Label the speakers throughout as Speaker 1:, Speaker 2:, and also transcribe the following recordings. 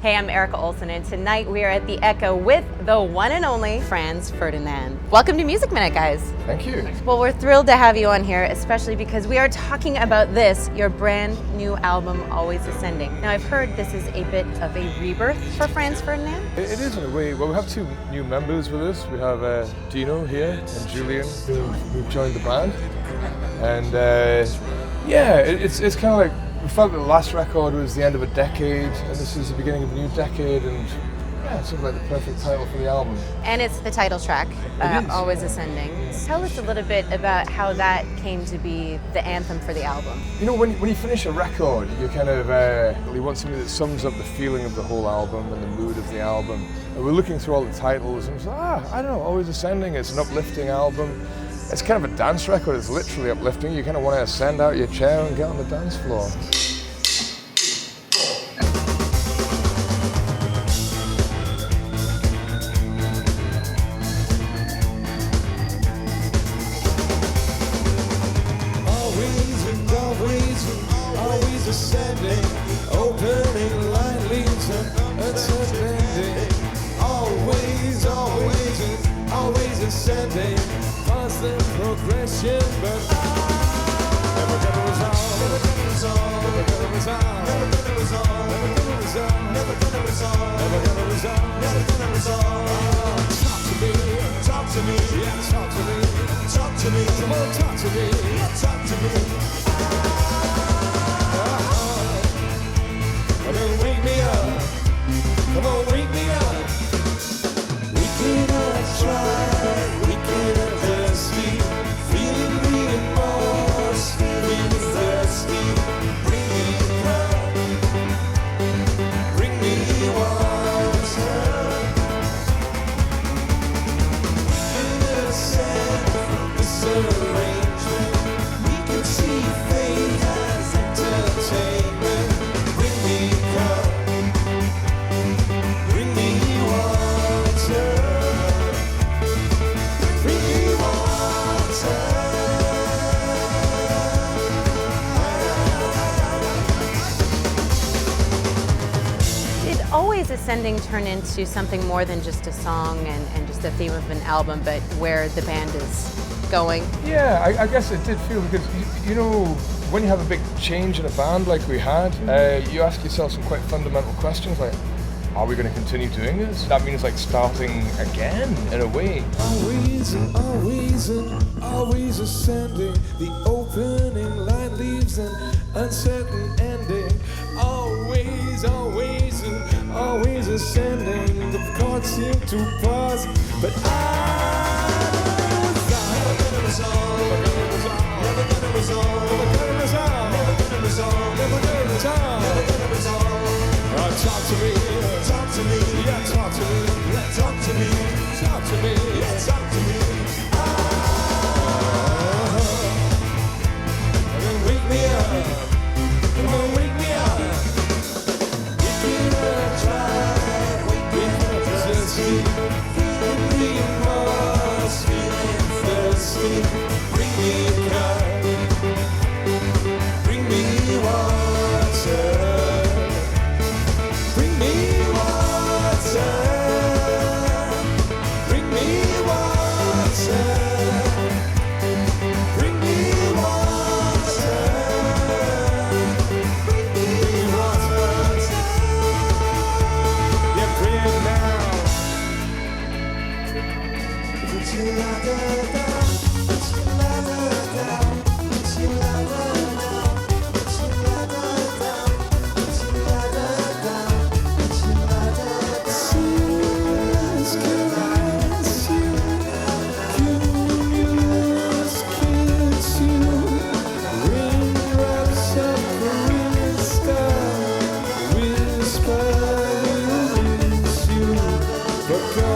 Speaker 1: Hey, I'm Erica Olson, and tonight we are at the Echo with the one and only Franz Ferdinand. Welcome to Music Minute, guys.
Speaker 2: Thank you.
Speaker 1: Well, we're thrilled to have you on here, especially because we are talking about this, your brand new album, Always Ascending. Now, I've heard this is a bit of a rebirth for Franz Ferdinand.
Speaker 2: It is in a way. Well, we have two new members with us. We have Dino here and Julian who've joined the band. And it's kind of like, we felt that the last record was the end of a decade, and this is the beginning of a new decade, and yeah, it's sort of like the perfect title for the album.
Speaker 1: And it's the title track, Always Ascending. Tell us a little bit about how that came to be the anthem for the album.
Speaker 2: You know, when you finish a record, you kind of you want something that sums up the feeling of the whole album and the mood of the album. And we're looking through all the titles, and it's like, I don't know, Always Ascending. It's an uplifting album. It's kind of a dance record. It's literally uplifting. You kind of want to ascend out your chair and get on the dance floor.
Speaker 3: Always ascending, opening line leads ascending. Always ascending, constant progression, but never gonna resolve, never gonna resolve, never gonna resolve, never gonna resolve, never gonna resolve, never gonna resolve, never gonna resolve, never gonna resolve. Talk to me, yeah, talk to me, come on, talk to me, talk to me. Come on, wake me up. Come on, wake me up. We cannot try, we cannot just sleep. Feeling the remorse, feeling thirsty. Bring me love, bring me water. We can ascend from this arrangement. We can see fate as entertainment. Bring me love, bring me water. Bring me water.
Speaker 1: Did Always Ascending turn into something more than just a song and just a theme of an album, but where the band is going?
Speaker 2: Yeah, I guess it did feel, because you know, when you have a big change in a band like we had, you ask yourself some quite fundamental questions like, are we going to continue doing this? That means like starting again in a way.
Speaker 3: Always ascending. The opening line leaves an uncertain ending. Always ascending. The chords seem to pause, but never gonna resolve, never gonna resolve, never gonna resolve, never gonna resolve, never gonna resolve, never gonna resolve, never gonna resolve. Talk to me, yeah, talk to me, yeah, talk to me, talk to me, yeah, talk to me. Come on, wake me up, come on, wake me up. We can try, we can just sleep. Feeling remorse, feeling thirsty. Bring me love, bring me water. Bring me water. Bring me water. Bring me water. Bring me water. Yeah, bring it now. Put your ladder down. Put your ladder down. Put your ladder down. Put your ladder down. Put your ladder down. Put your ladder down. Curious, curious, kiss you. Raindrops suffering in the sky. Whisper miss you, but go.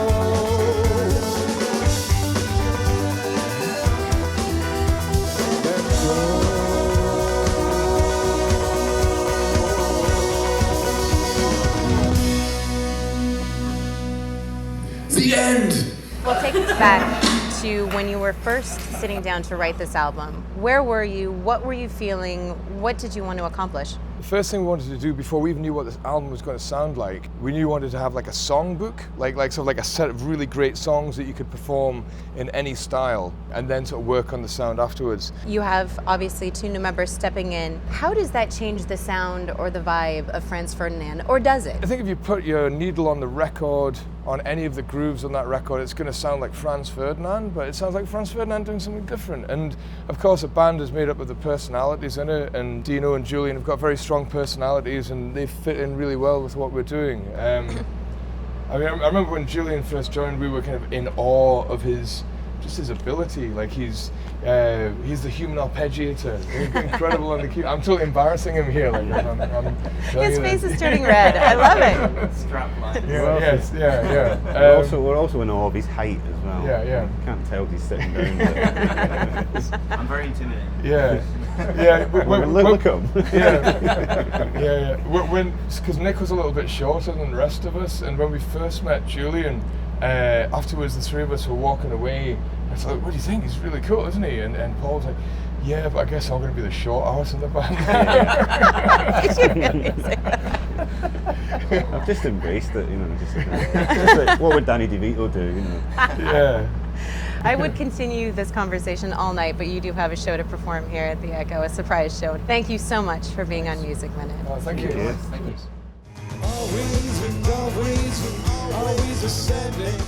Speaker 3: The end!
Speaker 1: Well, take us back to when you were first sitting down to write this album. Where were you? What were you feeling? What did you want to accomplish?
Speaker 2: The first thing we wanted to do before we even knew what this album was going to sound like, we knew we wanted to have like a song book, like sort of like a set of really great songs that you could perform in any style, and then sort of work on the sound afterwards.
Speaker 1: You have obviously 2 new members stepping in. How does that change the sound or the vibe of Franz Ferdinand, or does it?
Speaker 2: I think if you put your needle on the record, on any of the grooves on that record, it's going to sound like Franz Ferdinand, but it sounds like Franz Ferdinand doing something different. And of course, a band is made up of the personalities in it, and Dino and Julian have got very strong personalities, and they fit in really well with what we're doing. I mean, I remember when Julian first joined, we were kind of in awe of his ability. Like he's the human arpeggiator, incredible on the key. I'm totally embarrassing him here. Like I'm
Speaker 1: His face is turning red. I love it.
Speaker 4: Strapline.
Speaker 2: Yeah.
Speaker 5: We're also in awe of his height as well.
Speaker 2: Yeah.
Speaker 5: You can't tell he's sitting down.
Speaker 4: I'm very intimidating.
Speaker 2: Yeah.
Speaker 5: Look at him.
Speaker 2: Yeah. Because Nick was a little bit shorter than the rest of us, and when we first met Julian, afterwards the 3 of us were walking away. I was like, "What do you think? He's really cool, isn't he?" And Paul was like, "Yeah, but I guess I'm going to be the short horse in the band."
Speaker 5: I've just embraced it, just like, what would Danny DeVito do,
Speaker 2: Yeah.
Speaker 1: I would continue this conversation all night, but you do have a show to perform here at the Echo, a surprise show. Thank you so much for being on Music Minute.
Speaker 2: Oh, thank you.
Speaker 3: Always and always ascending.